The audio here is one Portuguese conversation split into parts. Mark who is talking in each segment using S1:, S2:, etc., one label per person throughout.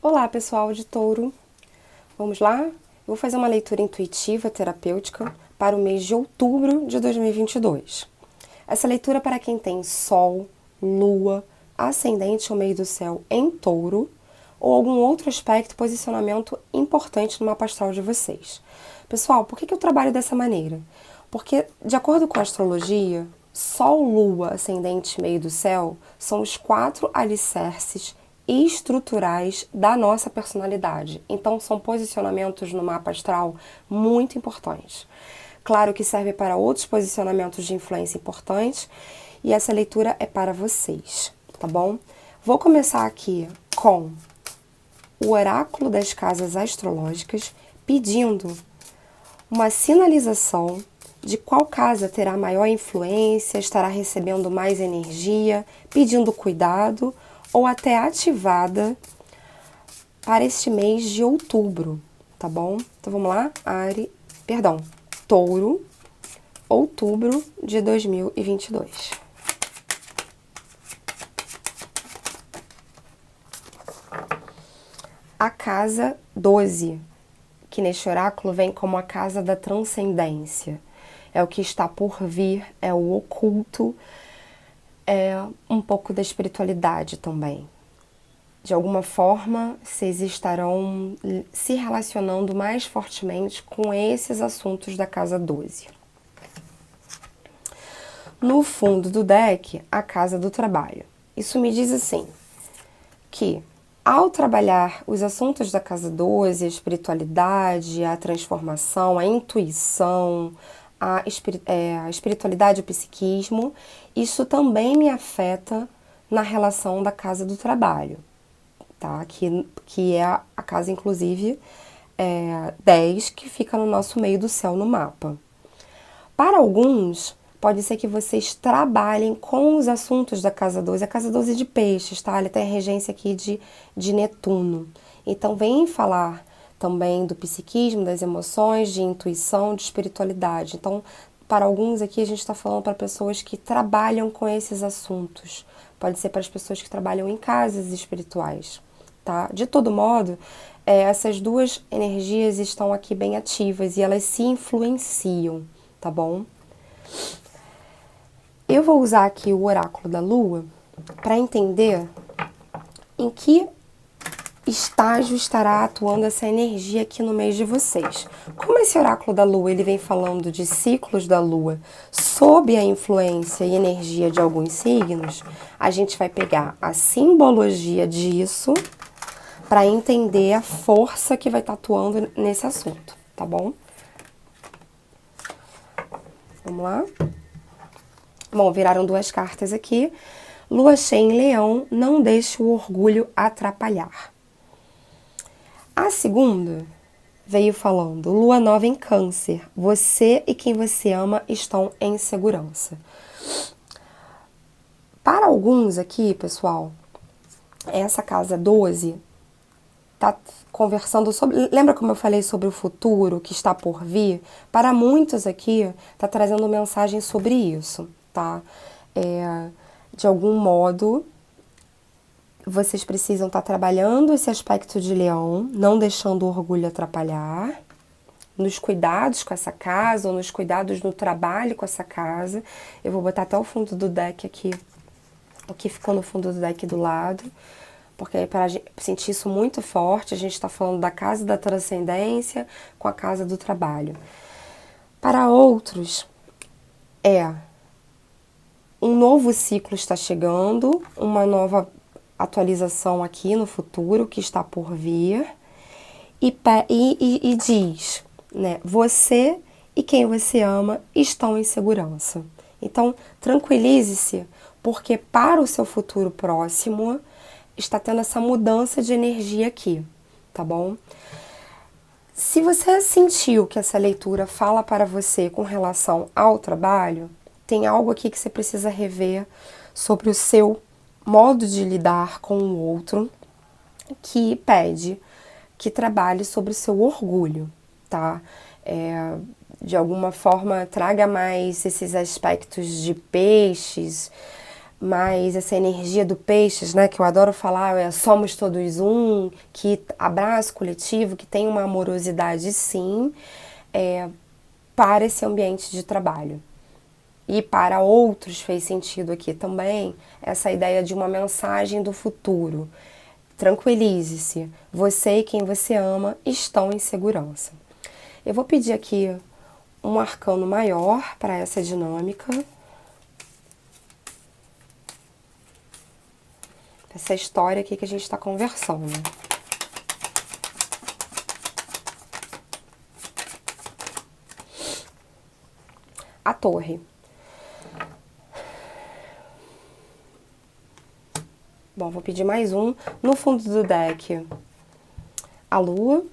S1: Olá, pessoal de Touro. Vamos lá? Eu vou fazer uma leitura intuitiva terapêutica para o mês de outubro de 2022. Essa leitura é para quem tem Sol, Lua, Ascendente ou meio do céu em Touro ou algum outro aspecto, posicionamento importante no mapa astral de vocês. Pessoal, por que eu trabalho dessa maneira? Porque, de acordo com a astrologia, Sol, Lua, Ascendente e meio do céu são os 4 alicerces estruturais da nossa personalidade. Então, são posicionamentos no mapa astral muito importantes. Claro que serve para outros posicionamentos de influência importantes e essa leitura é para vocês, tá bom? Vou começar aqui com o oráculo das casas astrológicas pedindo uma sinalização de qual casa terá maior influência, estará recebendo mais energia, pedindo cuidado ou até ativada para este mês de outubro, tá bom? Então vamos lá, Touro, outubro de 2022. A casa 12, que neste oráculo vem como a casa da transcendência. É o que está por vir, é o oculto, é um pouco da espiritualidade também. De alguma forma, vocês estarão se relacionando mais fortemente com esses assuntos da casa 12. No fundo do deck, a casa do trabalho. Isso me diz assim, que ao trabalhar os assuntos da casa 12, a espiritualidade, a transformação, a intuição, a espiritualidade e o psiquismo, isso também me afeta na relação da casa do trabalho, tá? Que é a casa, inclusive, 10, que fica no nosso meio do céu no mapa. Para alguns, pode ser que vocês trabalhem com os assuntos da casa 12. A casa 12 de peixes, tá? Ela tem a regência aqui de Netuno. Então, vem falar também do psiquismo, das emoções, de intuição, de espiritualidade. Então, para alguns aqui, a gente está falando para pessoas que trabalham com esses assuntos. Pode ser para as pessoas que trabalham em casas espirituais, tá? De todo modo, essas duas energias estão aqui bem ativas e elas se influenciam, tá bom? Eu vou usar aqui o oráculo da Lua para entender em que estágio estará atuando essa energia aqui no mês de vocês. Como esse oráculo da Lua ele vem falando de ciclos da Lua sob a influência e energia de alguns signos, a gente vai pegar a simbologia disso para entender a força que vai estar atuando nesse assunto, tá bom? Vamos lá? Bom, viraram duas cartas aqui. Lua cheia em Leão, não deixe o orgulho atrapalhar. A segunda veio falando, Lua nova em Câncer, você e quem você ama estão em segurança. Para alguns aqui, pessoal, essa casa 12 tá conversando sobre... Lembra como eu falei sobre o futuro que está por vir? Para muitos aqui, tá trazendo mensagem sobre isso, tá? De algum modo, vocês precisam estar trabalhando esse aspecto de leão, não deixando o orgulho atrapalhar, nos cuidados com essa casa, ou nos cuidados no trabalho com essa casa. Eu vou botar até o fundo do deck aqui, o que ficou no fundo do deck do lado, porque para sentir isso muito forte, a gente está falando da casa da transcendência com a casa do trabalho. Para outros, um novo ciclo está chegando, uma nova atualização aqui no futuro que está por vir e diz, né, você e quem você ama estão em segurança. Então, tranquilize-se, porque para o seu futuro próximo está tendo essa mudança de energia aqui, tá bom? Se você sentiu que essa leitura fala para você com relação ao trabalho, tem algo aqui que você precisa rever sobre o seu modo de lidar com o outro, que pede que trabalhe sobre o seu orgulho, tá? De alguma forma, traga mais esses aspectos de peixes, mas essa energia do peixes, né, que eu adoro falar, é somos todos um, que abraço coletivo, que tem uma amorosidade sim, para esse ambiente de trabalho. E para outros fez sentido aqui também essa ideia de uma mensagem do futuro. Tranquilize-se, você e quem você ama estão em segurança. Eu vou pedir aqui um arcano maior para essa dinâmica. Essa história aqui que a gente está conversando. A Torre. Bom, vou pedir mais um. No fundo do deck, a Lua.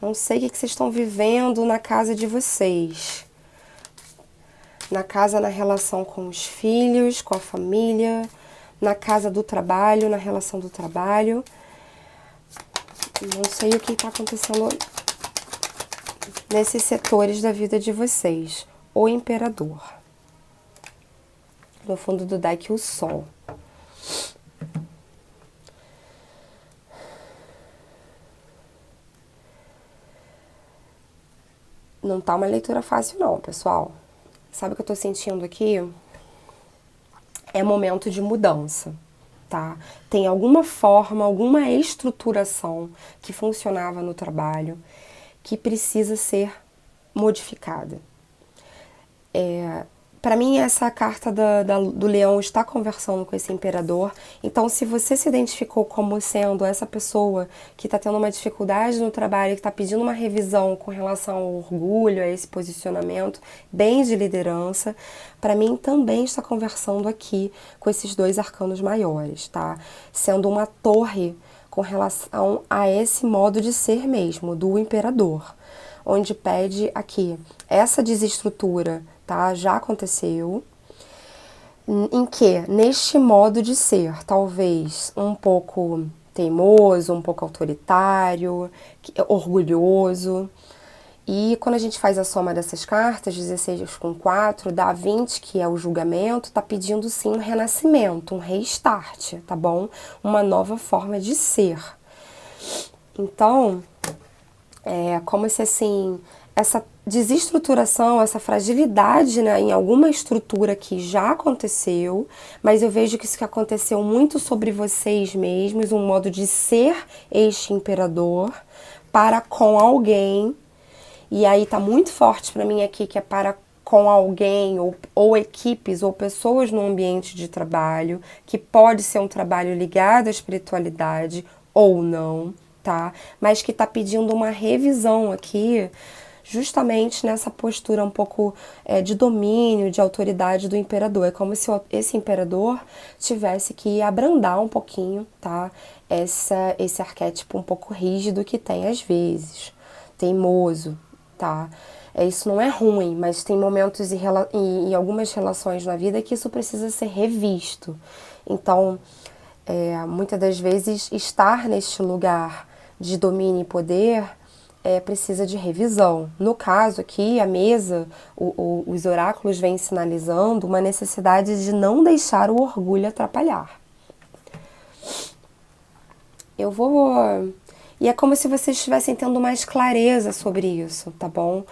S1: Não sei o que vocês estão vivendo na casa de vocês. Na casa, na relação com os filhos, com a família, na casa do trabalho, na relação do trabalho. Não sei o que está acontecendo nesses setores da vida de vocês. O Imperador. No fundo do deck, o Sol. Não tá uma leitura fácil não, pessoal. Sabe o que eu tô sentindo aqui? É momento de mudança, tá? Tem alguma forma, alguma estruturação que funcionava no trabalho que precisa ser modificada. Para mim, essa carta do leão está conversando com esse imperador. Então, se você se identificou como sendo essa pessoa que está tendo uma dificuldade no trabalho, que está pedindo uma revisão com relação ao orgulho, a esse posicionamento bem de liderança, para mim também está conversando aqui com esses dois arcanos maiores, tá? Sendo uma torre com relação a esse modo de ser mesmo, do imperador. Onde pede aqui, essa desestrutura, tá? Já aconteceu. Em que? Neste modo de ser, talvez um pouco teimoso, um pouco autoritário, orgulhoso. E quando a gente faz a soma dessas cartas, 16 com 4, dá 20, que é o julgamento, tá pedindo sim um renascimento, um restart, tá bom? Uma nova forma de ser. Então, como se assim, essa desestruturação, essa fragilidade, né, em alguma estrutura que já aconteceu, mas eu vejo que isso que aconteceu muito sobre vocês mesmos, um modo de ser este imperador para com alguém, e aí tá muito forte para mim aqui que é para com alguém ou equipes ou pessoas no ambiente de trabalho, que pode ser um trabalho ligado à espiritualidade ou não, tá? Mas que tá pedindo uma revisão aqui, justamente nessa postura um pouco de domínio, de autoridade do imperador. É como se esse imperador tivesse que abrandar um pouquinho, tá? Esse arquétipo um pouco rígido que tem às vezes, teimoso, tá? Isso não é ruim, mas tem momentos em algumas relações na vida que isso precisa ser revisto. Então, muitas das vezes, estar neste lugar de domínio e poder precisa de revisão. No caso aqui, a mesa, os oráculos vêm sinalizando uma necessidade de não deixar o orgulho atrapalhar. E é como se vocês estivessem tendo mais clareza sobre isso, tá bom?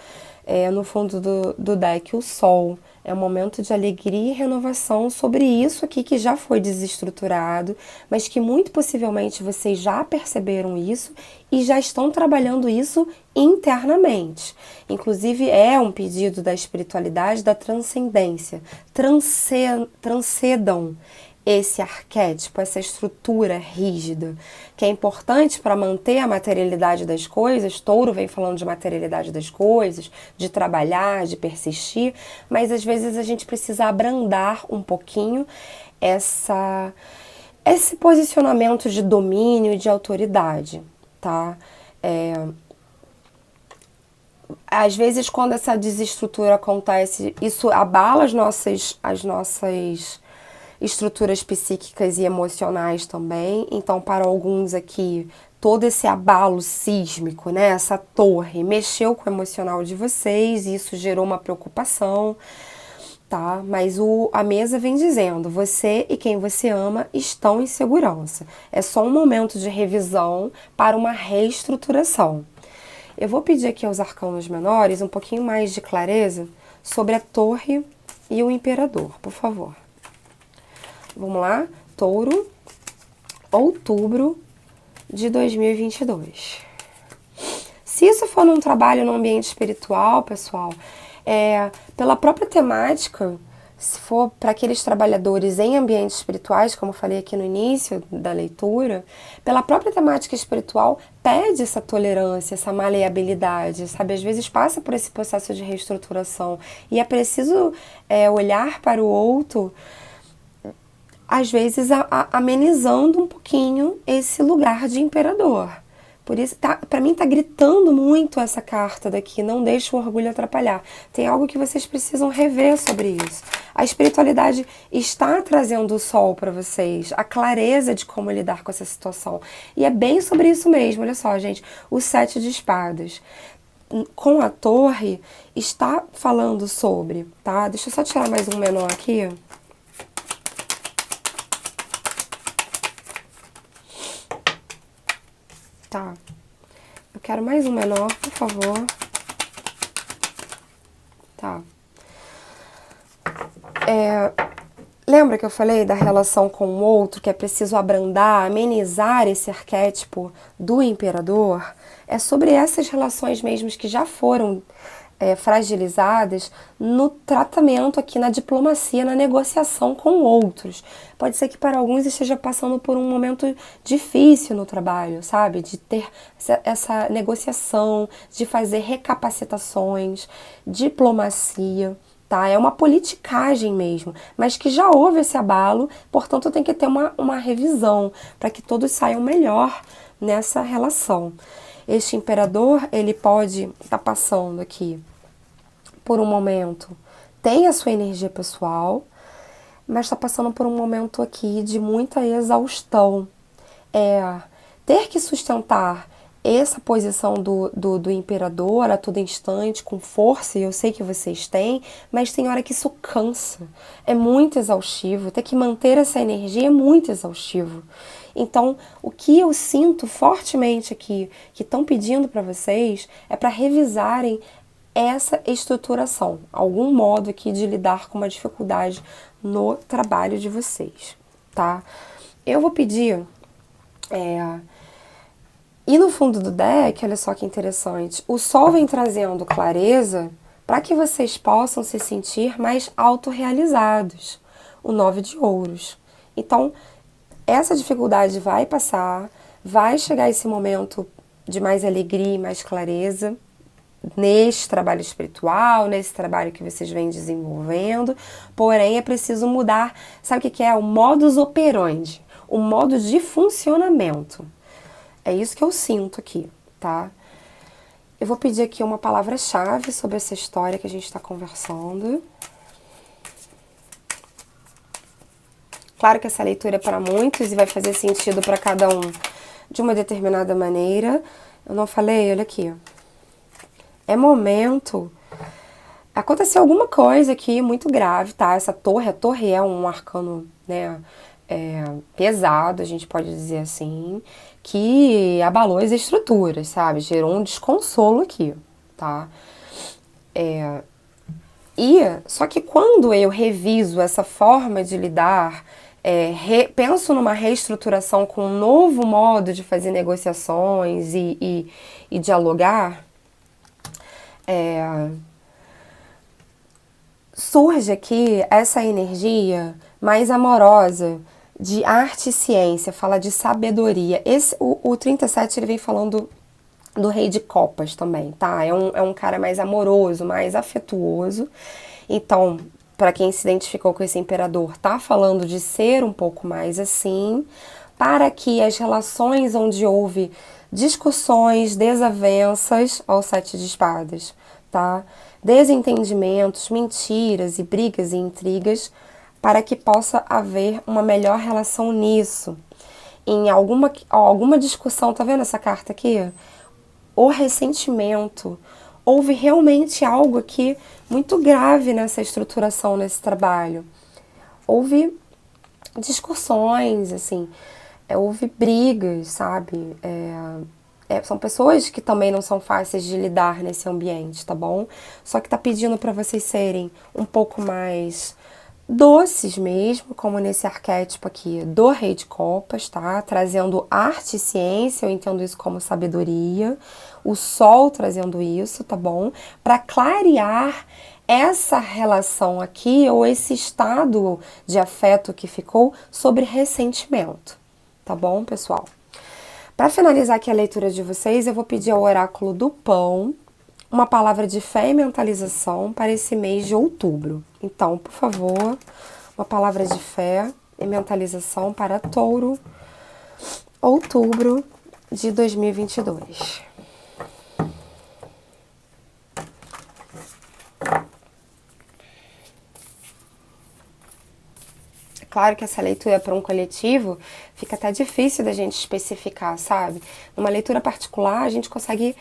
S1: No fundo do deck, o Sol. É um momento de alegria e renovação sobre isso aqui que já foi desestruturado, mas que muito possivelmente vocês já perceberam isso e já estão trabalhando isso internamente. Inclusive, é um pedido da espiritualidade, da transcendência. Transcedam esse arquétipo, essa estrutura rígida, que é importante para manter a materialidade das coisas. Touro vem falando de materialidade das coisas, de trabalhar, de persistir, mas às vezes a gente precisa abrandar um pouquinho esse posicionamento de domínio e de autoridade, tá? Às vezes, quando essa desestrutura acontece, isso abala as nossas estruturas psíquicas e emocionais também. Então, para alguns aqui, todo esse abalo sísmico, né, essa torre, mexeu com o emocional de vocês, e isso gerou uma preocupação. tá? Mas a mesa vem dizendo, você e quem você ama estão em segurança. É só um momento de revisão para uma reestruturação. Eu vou pedir aqui aos arcanos menores um pouquinho mais de clareza sobre a torre e o imperador, por favor. Vamos lá? Touro, outubro de 2022. Se isso for num trabalho no ambiente espiritual, pessoal, pela própria temática, se for para aqueles trabalhadores em ambientes espirituais, como eu falei aqui no início da leitura, pela própria temática espiritual, pede essa tolerância, essa maleabilidade, sabe? Às vezes passa por esse processo de reestruturação e é preciso olhar para o outro, às vezes amenizando um pouquinho esse lugar de imperador. Por isso, para mim tá gritando muito essa carta daqui, não deixe o orgulho atrapalhar. Tem algo que vocês precisam rever sobre isso. A espiritualidade está trazendo o sol para vocês, a clareza de como lidar com essa situação. E é bem sobre isso mesmo, olha só, gente, o 7 de espadas. Com a torre, está falando sobre, tá? Deixa eu só tirar mais um menor aqui. Tá. Eu quero mais um menor, por favor. Tá. Lembra que eu falei da relação com o outro, que é preciso abrandar, amenizar esse arquétipo do imperador? É sobre essas relações mesmo que já foram fragilizadas no tratamento aqui, na diplomacia, na negociação com outros. Pode ser que para alguns esteja passando por um momento difícil no trabalho, sabe? De ter essa negociação, de fazer recapacitações, diplomacia, tá? É uma politicagem mesmo, mas que já houve esse abalo, portanto tem que ter uma revisão para que todos saiam melhor nessa relação. Este imperador, ele pode estar passando aqui por um momento, tem a sua energia pessoal, mas está passando por um momento aqui de muita exaustão. Ter que sustentar essa posição do imperador a todo instante, com força, e eu sei que vocês têm, mas tem hora que isso cansa. É muito exaustivo. Ter que manter essa energia é muito exaustivo. Então, o que eu sinto fortemente aqui, que estão pedindo para vocês, é para revisarem essa estruturação, algum modo aqui de lidar com uma dificuldade no trabalho de vocês, tá? Eu vou pedir, e no fundo do deck, olha só que interessante, o Sol vem trazendo clareza para que vocês possam se sentir mais autorrealizados, o 9 de ouros. Então, essa dificuldade vai passar, vai chegar esse momento de mais alegria e mais clareza, nesse trabalho espiritual, nesse trabalho que vocês vêm desenvolvendo, porém é preciso mudar, sabe o que é? O modus operandi, o modo de funcionamento. É isso que eu sinto aqui, tá? Eu vou pedir aqui uma palavra-chave sobre essa história que a gente está conversando. Claro que essa leitura é para muitos e vai fazer sentido para cada um de uma determinada maneira. Eu não falei, olha aqui, é momento. Aconteceu alguma coisa aqui muito grave, tá? A torre é um arcano, né, pesado, a gente pode dizer assim, que abalou as estruturas, sabe? Gerou um desconsolo aqui, tá? Só que quando eu reviso essa forma de lidar, penso numa reestruturação com um novo modo de fazer negociações e dialogar, surge aqui essa energia mais amorosa de arte e ciência, fala de sabedoria. O 37 ele vem falando do rei de copas também, tá? É um cara mais amoroso, mais afetuoso. Então, para quem se identificou com esse imperador, tá falando de ser um pouco mais assim, para que as relações onde houve discussões, desavenças, ao 7 de espadas, tá? Desentendimentos, mentiras e brigas e intrigas, para que possa haver uma melhor relação nisso. Em alguma discussão, tá vendo essa carta aqui? O ressentimento, houve realmente algo aqui muito grave nessa estruturação, nesse trabalho. Houve discussões, assim, houve brigas, sabe? São pessoas que também não são fáceis de lidar nesse ambiente, tá bom? Só que tá pedindo para vocês serem um pouco mais doces mesmo, como nesse arquétipo aqui do Rei de Copas, tá? Trazendo arte e ciência, eu entendo isso como sabedoria. O Sol trazendo isso, tá bom? Para clarear essa relação aqui, ou esse estado de afeto que ficou sobre ressentimento, tá bom, pessoal? Para finalizar aqui a leitura de vocês, eu vou pedir ao oráculo do pão uma palavra de fé e mentalização para esse mês de outubro. Então, por favor, uma palavra de fé e mentalização para Touro, outubro de 2022. Claro que essa leitura para um coletivo fica até difícil da gente especificar, sabe? Numa leitura particular, a gente consegue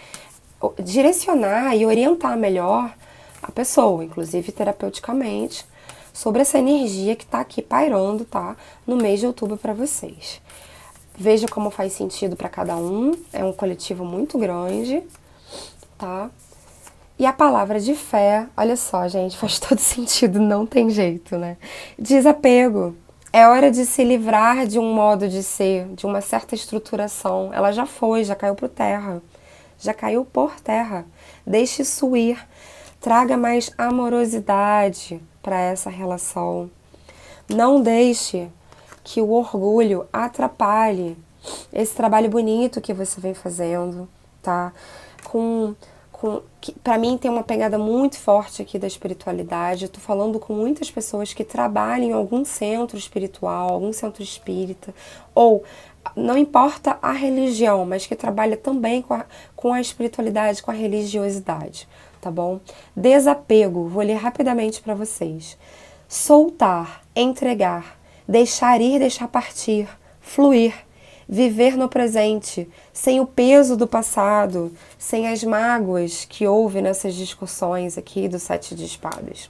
S1: direcionar e orientar melhor a pessoa, inclusive terapeuticamente, sobre essa energia que está aqui pairando, tá? No mês de outubro para vocês. Veja como faz sentido para cada um, é um coletivo muito grande, tá? E a palavra de fé, olha só, gente, faz todo sentido, não tem jeito, né? Desapego. É hora de se livrar de um modo de ser, de uma certa estruturação. Ela já foi, já caiu por terra. Já caiu por terra. Deixe isso ir. Traga mais amorosidade para essa relação. Não deixe que o orgulho atrapalhe esse trabalho bonito que você vem fazendo, tá? Para mim tem uma pegada muito forte aqui da espiritualidade. Eu tô falando com muitas pessoas que trabalham em algum centro espiritual, algum centro espírita, ou não importa a religião, mas que trabalha também com a espiritualidade, com a religiosidade, tá bom? Desapego, vou ler rapidamente para vocês. Soltar, entregar, deixar ir, deixar partir, fluir. Viver no presente, sem o peso do passado, sem as mágoas que houve nessas discussões aqui do 7 de espadas.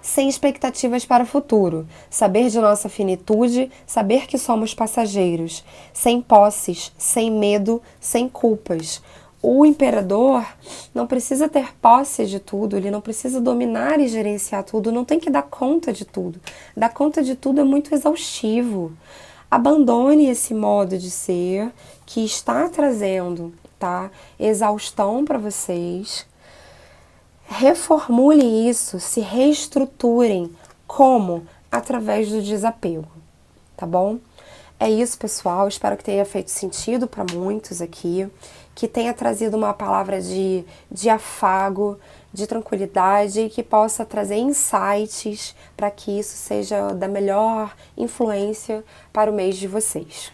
S1: Sem expectativas para o futuro, saber de nossa finitude, saber que somos passageiros, sem posses, sem medo, sem culpas. O imperador não precisa ter posse de tudo, ele não precisa dominar e gerenciar tudo, não tem que dar conta de tudo. Dar conta de tudo é muito exaustivo. Abandone esse modo de ser que está trazendo, tá, exaustão para vocês. Reformulem isso, se reestruturem. Como? Através do desapego, tá bom? É isso, pessoal. Espero que tenha feito sentido para muitos aqui, que tenha trazido uma palavra de afago, de tranquilidade e que possa trazer insights para que isso seja da melhor influência para o mês de vocês.